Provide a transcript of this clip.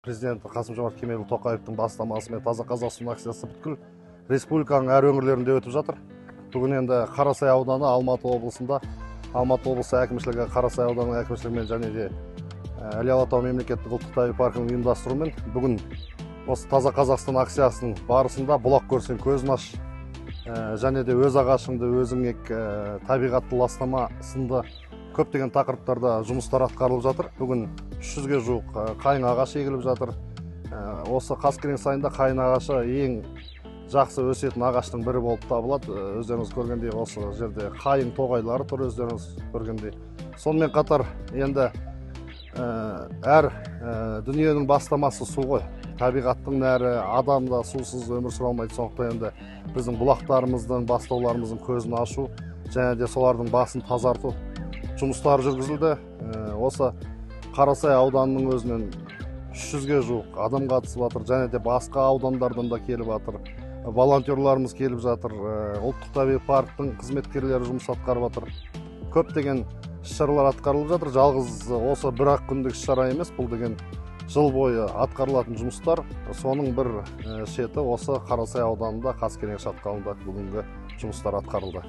Президенті Қасым-Жомарт Кемелұлы Тоқаевтың бастамасымен Таза Қазақстан акциясы бүткіл республиканың әр өңірлерінде өтіп жатыр. Бүгін енді Қарасай ауданы Алматы облысында, Алматы облысы әкімшілігі Қарасай ауданы әкімшілігімен және де Іле Алатау мемлекеттік ұлттық табиғи паркінің ұйымдастыруымен бүгін осы Таза Қазақстан акциясының барысында бұлақ көрсең көзін аш және де өз ағашыңды өзің ек, табиғатты ластама сынды көптеген тақырыптарда жұмыстар атқарылып жатыр. Бүгін 300-ге жуық қайың ағашы егіліп жатыр. Осы Қаскелең сайында қайың ағашы ең жақсы өсетін ағаштың бірі болып табылады. Өздеріңіз көргендей осы жерде қайың тоғайлары тұр, өздеріңіз көргендей. Сонымен қатар енді әр дүниенің бастамасы су ғой. Табиғаттың нәрі, адам да сусыз өмір сүре алмайды. Сондықтан енді біздің бұлақтарымыздың, бастауларымыздың көзін ашу және де солардың басын тазарту жұмыстары жүргізілді. Осы Қарасай ауданының өзінен 300-ге жуық адам қатысып жатыр, және де басқа аудандардан да келіп жатыр. Волонтерларымыз келіп жатыр. Ұлттық табиғи парктың қызметкерлері жұмыс атқарып жатыр. Көптеген іс-шаралар атқарылып жатыр. Жалғыз осы бір-ақ күндік іс-шара емес, бұл деген жыл бойы атқарылатын жұмыстар. Соның бір шеті осы Қарасай ауданында Қаскелең шатқалында бүгінгі жұмыстар атқарылды.